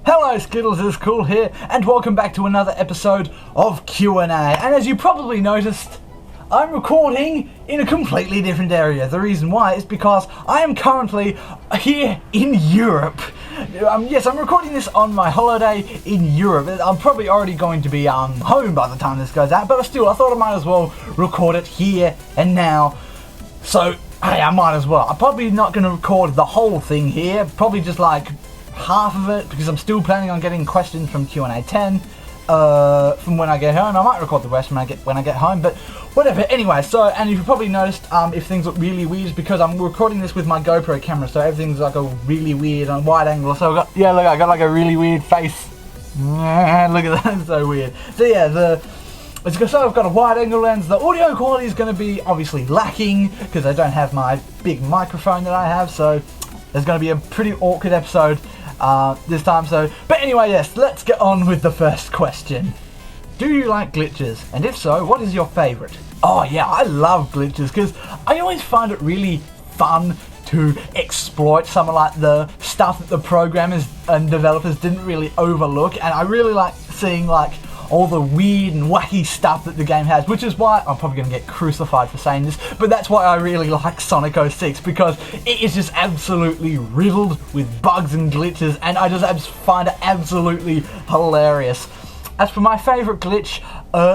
Hello Skittles, it's Cool here, and welcome back to another episode of Q&A. And as you probably noticed, I'm recording in a completely different area. The reason why is because I am currently here in Europe. Yes, I'm recording this on my holiday in Europe. I'm probably already going to be home by the time this goes out, but still, I thought I might as well record it here and now. So, hey, I might as well. I'm probably not going to record the whole thing here, probably just like half of it, because I'm still planning on getting questions from Q&A 10 from when I get home. I might record the rest when I get home, but whatever. Anyway, so, and you've probably noticed if things look really weird, it's because I'm recording this with my GoPro camera, so everything's like a really weird on wide angle. So I got like a really weird face. Look at that, it's so weird. So yeah, I've got a wide angle lens. The audio quality is going to be obviously lacking because I don't have my big microphone that I have, so there's going to be a pretty awkward episode this time. But anyway, yes, let's get on with the first question. Do you like glitches? And if so, what is your favorite? Oh yeah, I love glitches because I always find it really fun to exploit some of like the stuff that the programmers and developers didn't really overlook, and I really like seeing like all the weird and wacky stuff that the game has, which is why I'm probably going to get crucified for saying this, but that's why I really like Sonic 06, because it is just absolutely riddled with bugs and glitches, and I just find it absolutely hilarious. As for my favourite glitch,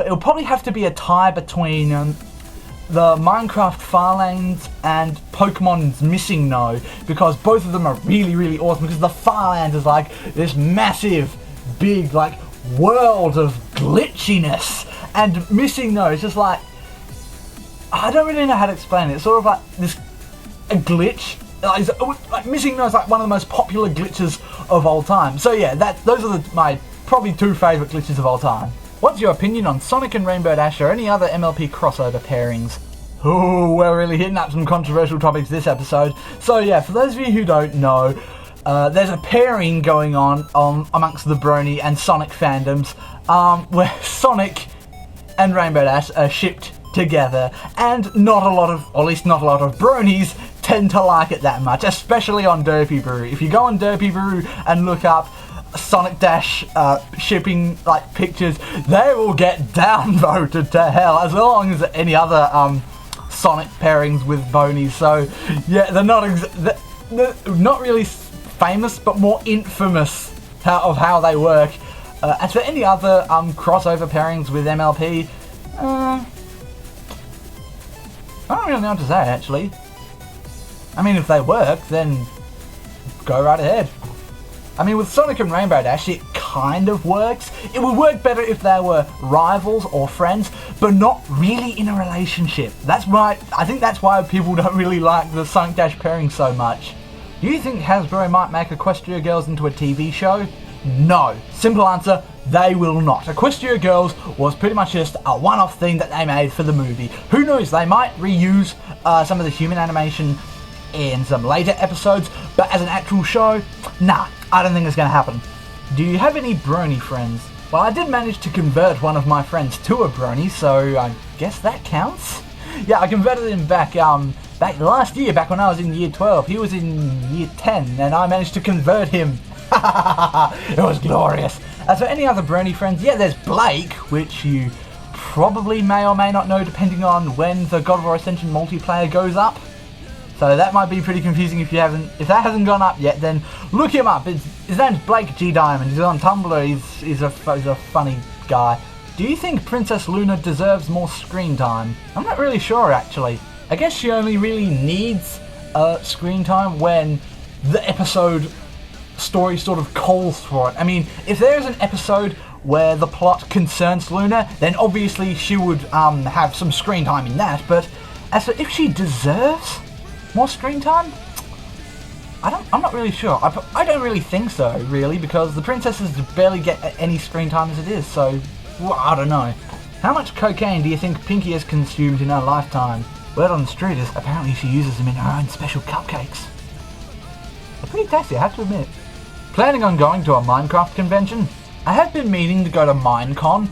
it'll probably have to be a tie between the Minecraft Farlands and Pokemon's Missing No, because both of them are really, really awesome, because the Farlands is like this massive, big, like, world of glitchiness, and Missing No is just like, I don't really know how to explain it. It's sort of like a glitch. Like Missing No is like one of the most popular glitches of all time. So yeah, those are my probably two favourite glitches of all time. What's your opinion on Sonic and Rainbow Dash or any other MLP crossover pairings? Oh, we're really hitting up some controversial topics this episode. So yeah, for those of you who don't know, there's a pairing going on amongst the Brony and Sonic fandoms, where Sonic and Rainbow Dash are shipped together, and not a lot of Bronies tend to like it that much, especially on Derpy Brew. If you go on Derpy Brew and look up Sonic Dash shipping like pictures, they will get downvoted to hell, as long as any other Sonic pairings with Bonies. So yeah, they're not really famous, but more infamous of how they work. As for any other crossover pairings with MLP, I don't really know what to say, actually. I mean, if they work, then go right ahead. I mean, with Sonic and Rainbow Dash, it kind of works. It would work better if they were rivals or friends, but not really in a relationship. I think that's why people don't really like the Sonic Dash pairing so much. Do you think Hasbro might make Equestria Girls into a TV show? No. Simple answer, they will not. Equestria Girls was pretty much just a one-off thing that they made for the movie. Who knows, they might reuse some of the human animation in some later episodes, but as an actual show, nah, I don't think it's going to happen. Do you have any Brony friends? Well, I did manage to convert one of my friends to a Brony, so I guess that counts? Yeah, I converted him back last year, back when I was in year 12. He was in year 10, and I managed to convert him. It was glorious. As for any other Brony friends, yeah, there's Blake, which you probably may or may not know, depending on when the God of War Ascension multiplayer goes up. So that might be pretty confusing if that hasn't gone up yet, then look him up. His name's Blake G Diamond. He's on Tumblr. He's a funny guy. Do you think Princess Luna deserves more screen time? I'm not really sure, actually. I guess she only really needs screen time when the episode story sort of calls for it. I mean, if there's an episode where the plot concerns Luna, then obviously she would have some screen time in that, but as for if she deserves more screen time, I'm not really sure. I don't really think so, really, because the princesses barely get any screen time as it is, so well, I don't know. How much cocaine do you think Pinky has consumed in her lifetime? Word on the street is apparently she uses them in her own special cupcakes. They're pretty tasty, I have to admit. Planning on going to a Minecraft convention? I have been meaning to go to Minecon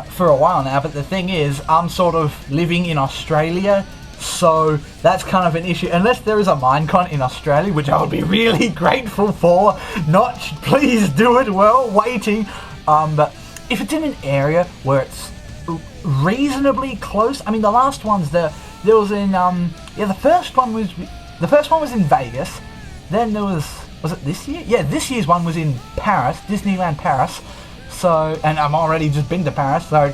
for a while now, but the thing is, I'm sort of living in Australia, so that's kind of an issue. Unless there is a Minecon in Australia, which I would be really grateful for. Not, please do it, well, waiting. But if it's in an area where it's reasonably close, I mean, the last ones there was in, the first one was in Vegas, then there was it this year? Yeah, this year's one was in Paris, Disneyland Paris. So, and I'm already just been to Paris, so,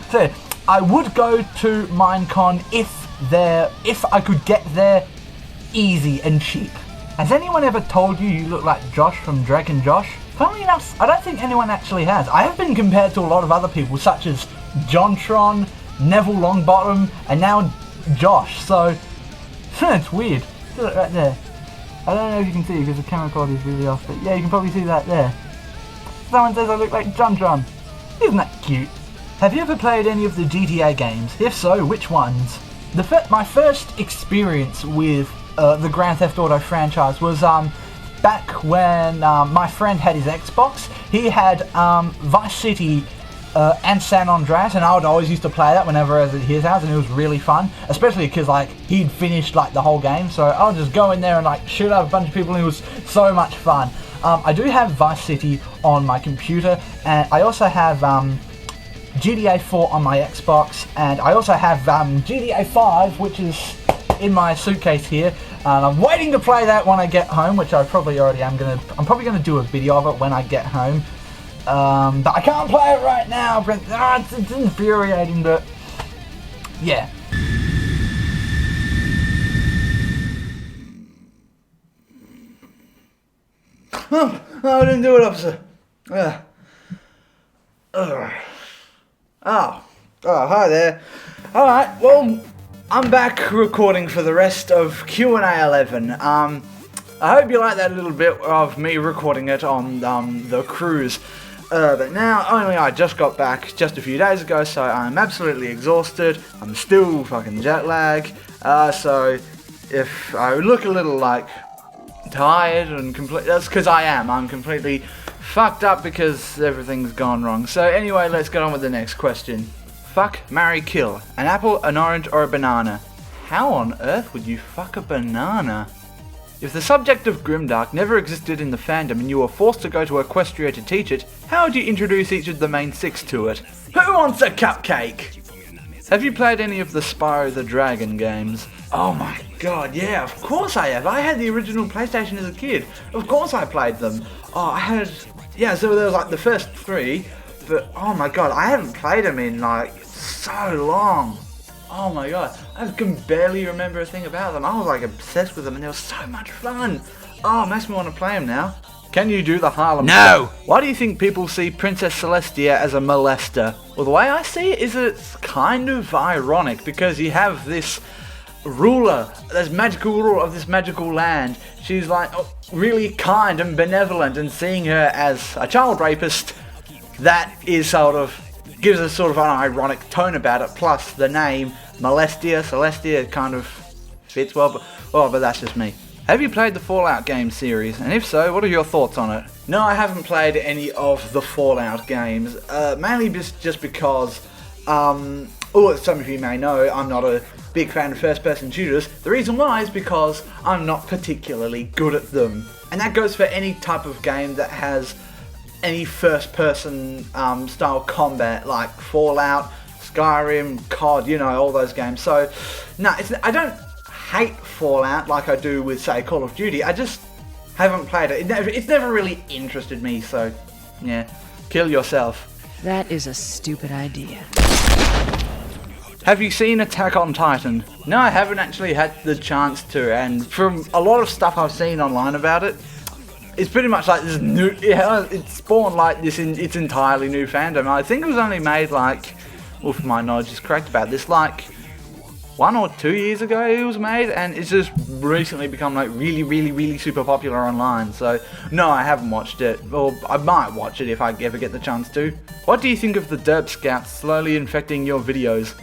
so I would go to Minecon if I could get there easy and cheap. Has anyone ever told you look like Josh from Drake and Josh? Funnily enough, I don't think anyone actually has. I have been compared to a lot of other people, such as Jontron, Neville Longbottom, and now Josh, so it's weird. Look right there. I don't know if you can see because the camera quality is really off, but yeah, you can probably see that there. Someone says I look like Jontron. Isn't that cute? Have you ever played any of the GTA games? If so, which ones? My first experience with the Grand Theft Auto franchise was back when my friend had his Xbox. He had Vice City and San Andreas, and I would always used to play that whenever I was at his house, and it was really fun, especially because like he'd finished like the whole game, so I would just go in there and like shoot up a bunch of people, and it was so much fun. I do have Vice City on my computer, and I also have GTA 4 on my Xbox, and I also have GTA 5, which is in my suitcase here, and I'm waiting to play that when I get home, which I probably already am gonna. I'm probably gonna do a video of it when I get home. But I can't play it right now, but it's infuriating, but yeah. Oh, I didn't do it, officer. Oh, hi there. Alright, well, I'm back recording for the rest of Q&A 11. I hope you like that little bit of me recording it on the cruise. But now, only I just got back just a few days ago, so I'm absolutely exhausted. I'm still fucking jet lag. So if I look a little like tired and that's because I am. I'm completely fucked up because everything's gone wrong. So anyway, let's get on with the next question. Fuck, marry, kill. An apple, an orange, or a banana? How on earth would you fuck a banana? If the subject of Grimdark never existed in the fandom and you were forced to go to Equestria to teach it, how would you introduce each of the main six to it? Who wants a cupcake? Have you played any of the Spyro the Dragon games? Oh my god, yeah, of course I have. I had the original PlayStation as a kid. Of course I played them. So there was like the first three, but oh my god, I haven't played them in like so long. Oh my god, I can barely remember a thing about them. I was like obsessed with them and they were so much fun. Oh, it makes me want to play them now. Can you do the Harlem? No! Why do you think people see Princess Celestia as a molester? Well, the way I see it is it's kind of ironic because you have this ruler, this magical ruler of this magical land. She's like really kind and benevolent, and seeing her as a child rapist, that is sort of gives a sort of an ironic tone about it, plus the name Celestia kind of fits well, but that's just me. Have you played the Fallout game series, and if so, what are your thoughts on it? No, I haven't played any of the Fallout games, mainly just because, some of you may know, I'm not a big fan of first-person shooters. The reason why is because I'm not particularly good at them, and that goes for any type of game that has any first-person style combat, like Fallout, Skyrim, COD, all those games. So, no, I don't hate Fallout like I do with, say, Call of Duty. I just haven't played it. It's never really interested me, so, yeah. Kill yourself. That is a stupid idea. Have you seen Attack on Titan? No, I haven't actually had the chance to, and from a lot of stuff I've seen online about it, it's pretty much like this new, it spawned like this its entirely new fandom. I think it was only made like, if my knowledge is correct about this, like 1 or 2 years ago it was made, and it's just recently become like really super popular online. So no, I haven't watched it, or I might watch it if I ever get the chance to. What do you think of the Derp Scouts slowly infecting your videos?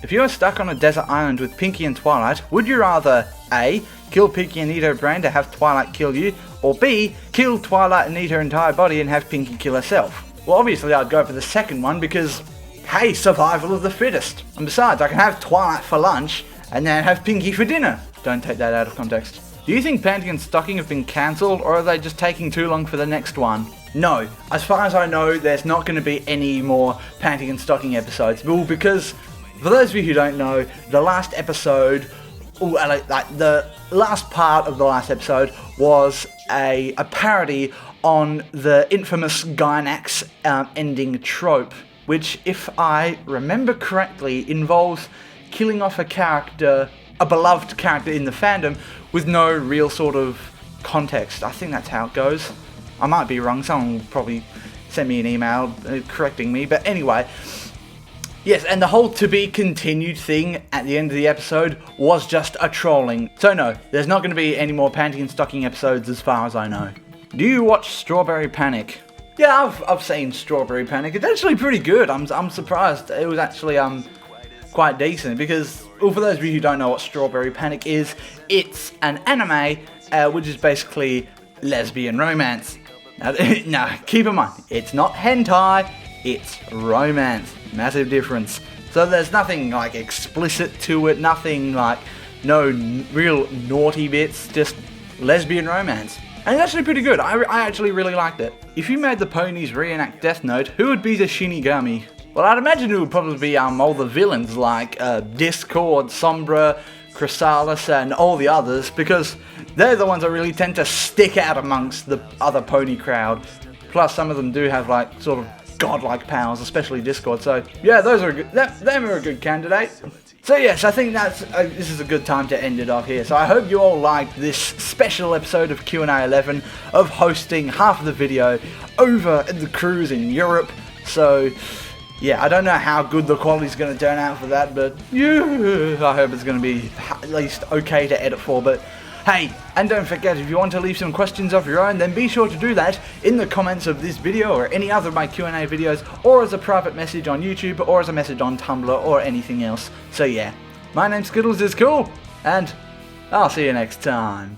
If you are stuck on a desert island with Pinky and Twilight, would you rather A. kill Pinky and eat her brain to have Twilight kill you, or B. kill Twilight and eat her entire body and have Pinky kill herself? well, obviously I'd go for the second one because, hey, survival of the fittest. And besides, I can have Twilight for lunch and then have Pinky for dinner. Don't take that out of context. Do you think Panty and Stocking have been cancelled, or are they just taking too long for the next one? No. As far as I know, there's not going to be any more Panty and Stocking episodes. Well, because, for those of you who don't know, the last episode, the last part of the last episode was a parody on the infamous Gynax ending trope, which, if I remember correctly, involves killing off a character, a beloved character in the fandom, with no real sort of context. I think that's how it goes. I might be wrong, someone will probably send me an email correcting me, but anyway. Yes, and the whole to be continued thing at the end of the episode was just a trolling. So no, there's not going to be any more Panty and Stocking episodes as far as I know. Do you watch Strawberry Panic? Yeah, I've seen Strawberry Panic. It's actually pretty good. I'm surprised. It was actually quite decent because, well, for those of you who don't know what Strawberry Panic is, it's an anime which is basically lesbian romance. Now, keep in mind, it's not hentai, it's romance. Massive difference. So there's nothing like explicit to it, nothing like, no real naughty bits, just lesbian romance. And it's actually pretty good. I actually really liked it. If you made the ponies reenact Death Note, who would be the Shinigami? Well, I'd imagine it would probably be all the villains like Discord, Sombra, Chrysalis, and all the others, because they're the ones that really tend to stick out amongst the other pony crowd. Plus, some of them do have like sort of godlike powers, especially Discord. So yeah, those are good. Them are a good candidate. So yes, I think that's this is a good time to end it off here. So I hope you all liked this special episode of Q&A 11 of hosting half of the video over at the cruise in Europe. So yeah, I don't know how good the quality's going to turn out for that, but yeah, I hope it's going to be at least okay to edit for. But hey, and don't forget, if you want to leave some questions of your own, then be sure to do that in the comments of this video or any other of my Q&A videos, or as a private message on YouTube, or as a message on Tumblr, or anything else. So yeah, my name Skittles is cool, and I'll see you next time.